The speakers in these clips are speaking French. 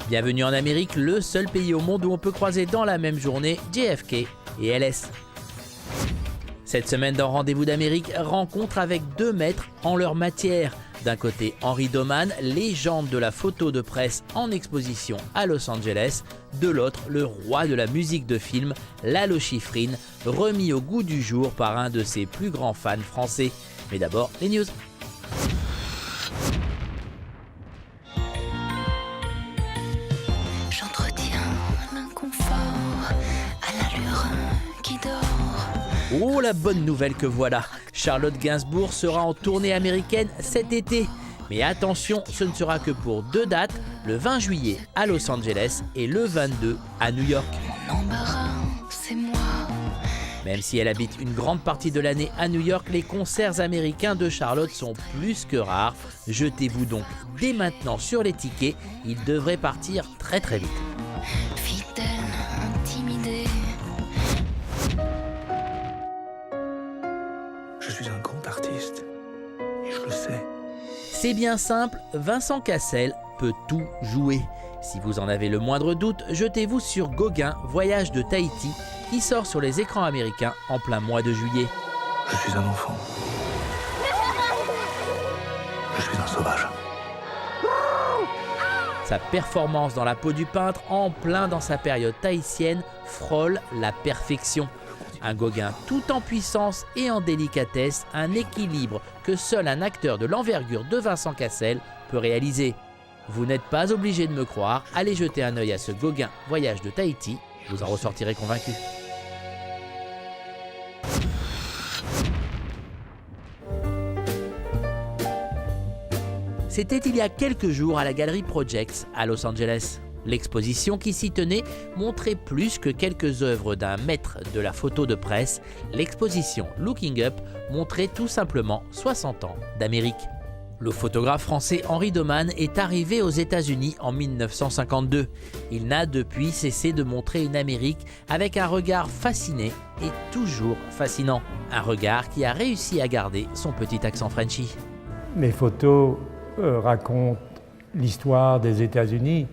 Bienvenue en Amérique, le seul pays au monde où on peut croiser dans la même journée JFK et LS. Cette semaine dans Rendez-vous d'Amérique, rencontre avec deux maîtres en leur matière. D'un côté, Henri Doman, légende de la photo de presse en exposition à Los Angeles. De l'autre, le roi de la musique de film, Lalo Schifrin, remis au goût du jour par un de ses plus grands fans français. Mais d'abord, les news. J'entretiens l'inconfort à l'allure qui dort. Oh, la bonne nouvelle que voilà! Charlotte Gainsbourg sera en tournée américaine cet été. Mais attention, ce ne sera que pour deux dates, le 20 juillet à Los Angeles et le 22 à New York. Mon embarras, c'est moi. Même si elle habite une grande partie de l'année à New York, les concerts américains de Charlotte sont plus que rares. Jetez-vous donc dès maintenant sur les tickets, ils devraient partir très très vite. Fidèle, intimidée. Je suis un grand artiste, et je le sais. C'est bien simple, Vincent Cassel peut tout jouer. Si vous en avez le moindre doute, jetez-vous sur Gauguin, Voyage de Tahiti, qui sort sur les écrans américains en plein mois de juillet. Je suis un enfant. Je suis un sauvage. Sa performance dans la peau du peintre, en plein dans sa période tahitienne, frôle la perfection. Un Gauguin tout en puissance et en délicatesse, un équilibre que seul un acteur de l'envergure de Vincent Cassel peut réaliser. Vous n'êtes pas obligé de me croire, allez jeter un œil à ce Gauguin Voyage de Tahiti, vous en ressortirez convaincu. C'était il y a quelques jours à la galerie Projects à Los Angeles. L'exposition qui s'y tenait montrait plus que quelques œuvres d'un maître de la photo de presse. L'exposition Looking Up montrait tout simplement 60 ans d'Amérique. Le photographe français Henri Doman est arrivé aux États-Unis en 1952. Il n'a depuis cessé de montrer une Amérique avec un regard fasciné et toujours fascinant. Un regard qui a réussi à garder son petit accent Frenchy. Mes photos racontent l'histoire des États-Unis.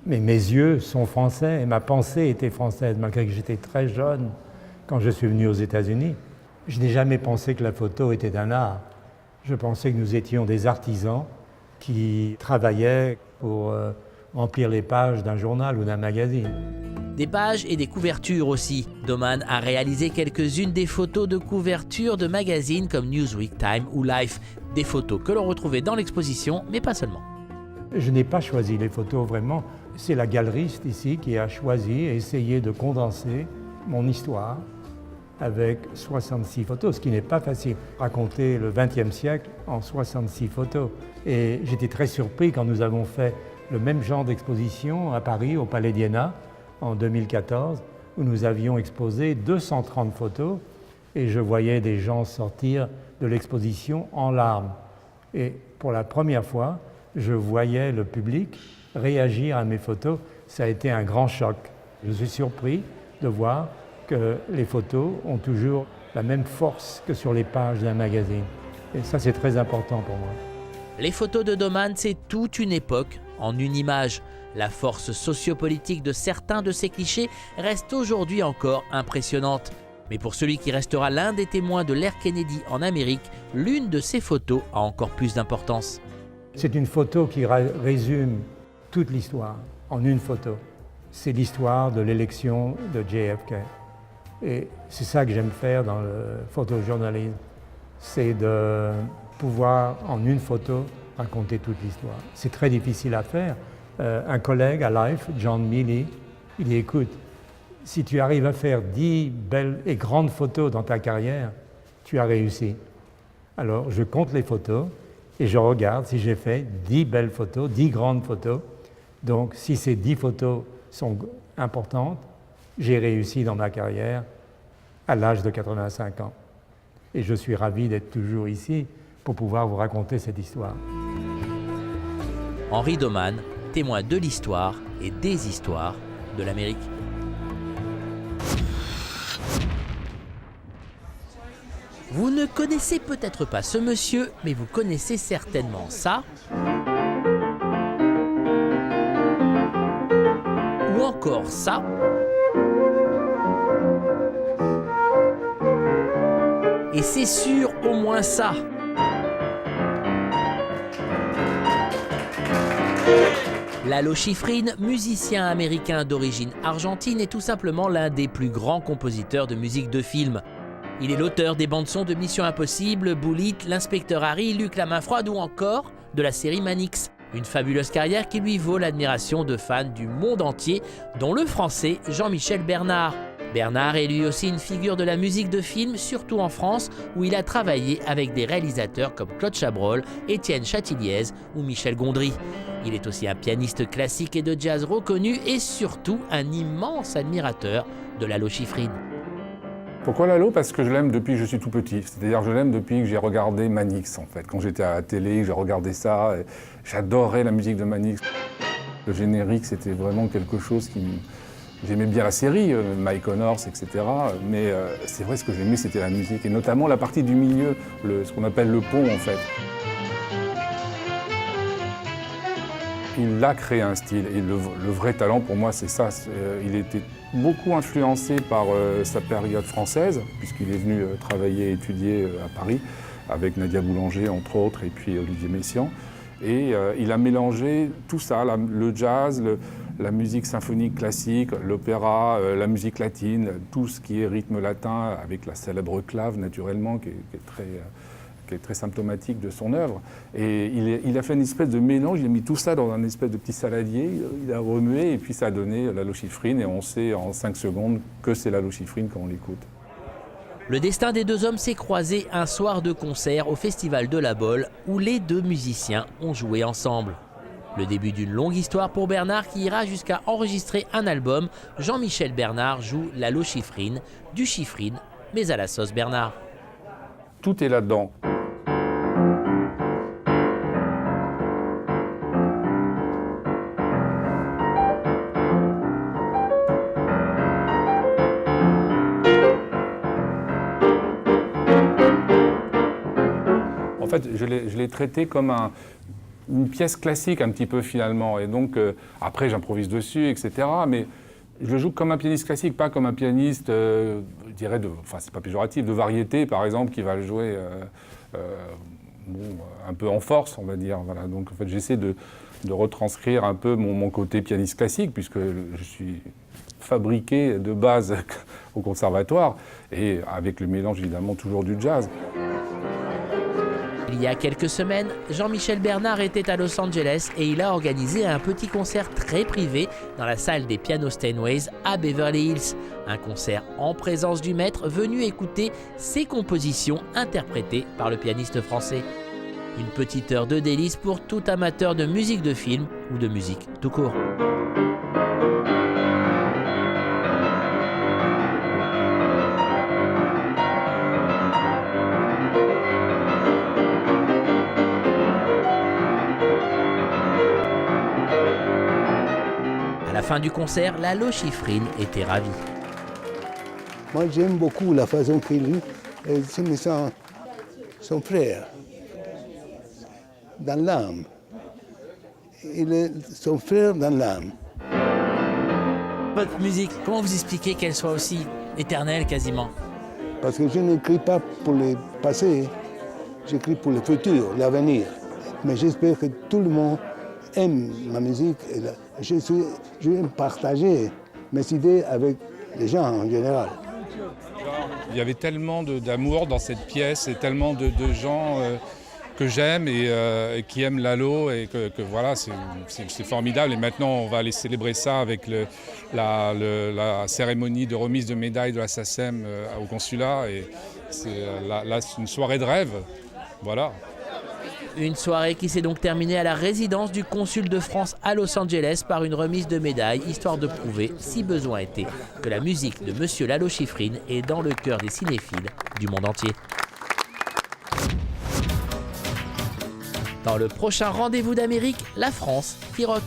Mais mes yeux sont français et ma pensée était française, malgré que j'étais très jeune quand je suis venu aux États-Unis. Je n'ai jamais pensé que la photo était un art. Je pensais que nous étions des artisans qui travaillaient pour remplir les pages d'un journal ou d'un magazine. Des pages et des couvertures aussi. Doman a réalisé quelques-unes des photos de couverture de magazines comme Newsweek, Time ou Life. Des photos que l'on retrouvait dans l'exposition, mais pas seulement. Je n'ai pas choisi les photos vraiment. C'est la galeriste ici qui a choisi et essayé de condenser mon histoire avec 66 photos, ce qui n'est pas facile. Raconter le XXe siècle en 66 photos. Et j'étais très surpris quand nous avons fait le même genre d'exposition à Paris, au Palais d'Iéna, en 2014, où nous avions exposé 230 photos et je voyais des gens sortir de l'exposition en larmes. Et pour la première fois, je voyais le public réagir à mes photos. Ça a été un grand choc. Je suis surpris de voir que les photos ont toujours la même force que sur les pages d'un magazine. Et ça, c'est très important pour moi. Les photos de Doman, c'est toute une époque en une image. La force sociopolitique de certains de ces clichés reste aujourd'hui encore impressionnante. Mais pour celui qui restera l'un des témoins de l'ère Kennedy en Amérique, l'une de ces photos a encore plus d'importance. C'est une photo qui résume toute l'histoire en une photo. C'est l'histoire de l'élection de JFK. Et c'est ça que j'aime faire dans le photojournalisme. C'est de pouvoir, en une photo, raconter toute l'histoire. C'est très difficile à faire. Un collègue à Life, John Mealy, il dit « Écoute, si tu arrives à faire 10 belles et grandes photos dans ta carrière, tu as réussi. » Alors, je compte les photos et je regarde si j'ai fait 10 belles photos, 10 grandes photos. Donc, si ces 10 photos sont importantes, j'ai réussi dans ma carrière à l'âge de 85 ans. Et je suis ravi d'être toujours ici pour pouvoir vous raconter cette histoire. Henri Doman, témoin de l'histoire et des histoires de l'Amérique. Vous ne connaissez peut-être pas ce monsieur, mais vous connaissez certainement ça. encore ça. Et c'est sûr, au moins ça. Lalo Schifrin, musicien américain d'origine argentine, est tout simplement l'un des plus grands compositeurs de musique de film. Il est l'auteur des bandes-sons de Mission Impossible, Bullitt, L'Inspecteur Harry, Luc la main froide ou encore de la série Manix. Une fabuleuse carrière qui lui vaut l'admiration de fans du monde entier, dont le français Jean-Michel Bernard. Bernard est lui aussi une figure de la musique de film, surtout en France, où il a travaillé avec des réalisateurs comme Claude Chabrol, Étienne Chatiliez ou Michel Gondry. Il est aussi un pianiste classique et de jazz reconnu et surtout un immense admirateur de Lalo Schifrin. Pourquoi Lalo? Parce que je l'aime depuis que je suis tout petit. C'est-à-dire que je l'aime depuis que j'ai regardé Manix, en fait. Quand j'étais à la télé, j'ai regardé ça. J'adorais la musique de Manix. Le générique, c'était vraiment quelque chose qui... J'aimais bien la série, Mike Connors, etc. Mais c'est vrai, ce que j'aimais, c'était la musique. Et notamment la partie du milieu, ce qu'on appelle le pont, en fait. Il a créé un style. Et le vrai talent, pour moi, c'est ça. Il était beaucoup influencé par sa période française, puisqu'il est venu travailler et étudier à Paris, avec Nadia Boulanger, entre autres, et puis Olivier Messiaen. Et il a mélangé tout ça, le jazz, la musique symphonique classique, l'opéra, la musique latine, tout ce qui est rythme latin, avec la célèbre clave, naturellement, qui est très symptomatique de son œuvre. Et il a fait une espèce de mélange, il a mis tout ça dans un espèce de petit saladier, il a remué, et puis ça a donné Lalo Schifrin, et on sait en 5 secondes que c'est Lalo Schifrin quand on l'écoute. Le destin des deux hommes s'est croisé un soir de concert au Festival de la Bolle, où les deux musiciens ont joué ensemble. Le début d'une longue histoire pour Bernard qui ira jusqu'à enregistrer un album. Jean-Michel Bernard joue Lalo Schifrin, du Schifrin, mais à la sauce Bernard. Tout est là-dedans. En fait, je l'ai traité comme une pièce classique un petit peu finalement. Et donc, après, j'improvise dessus, etc. Mais je le joue comme un pianiste classique, pas comme un pianiste, je dirais, enfin, c'est pas péjoratif, de variété, par exemple, qui va le jouer un peu en force, on va dire. Voilà. Donc, en fait, j'essaie de retranscrire un peu mon côté pianiste classique, puisque je suis fabriqué de base au conservatoire, et avec le mélange, évidemment, toujours du jazz. Il y a quelques semaines, Jean-Michel Bernard était à Los Angeles et il a organisé un petit concert très privé dans la salle des Piano Steinways à Beverly Hills. Un concert en présence du maître venu écouter ses compositions interprétées par le pianiste français. Une petite heure de délice pour tout amateur de musique de film ou de musique tout court. À la fin du concert, Lalo Schifrin était ravi. Moi, j'aime beaucoup la façon qu'il joue. Je me sens son frère, dans l'âme. Il est son frère dans l'âme. Votre musique, comment vous expliquez qu'elle soit aussi éternelle quasiment? Parce que je n'écris pas pour le passé, j'écris pour le futur, l'avenir. Mais j'espère que tout le monde aime ma musique. Je vais partager mes idées avec les gens en général. Il y avait tellement d'amour dans cette pièce et tellement de gens que j'aime et qui aiment Lalo et que voilà, c'est formidable. Et maintenant, on va aller célébrer ça avec la cérémonie de remise de médaille de la SACEM au consulat. Et là, c'est une soirée de rêve. Voilà. Une soirée qui s'est donc terminée à la résidence du consul de France à Los Angeles par une remise de médaille, histoire de prouver, si besoin était, que la musique de Monsieur Lalo Schifrin est dans le cœur des cinéphiles du monde entier. Dans le prochain rendez-vous d'Amérique, la France qui rock.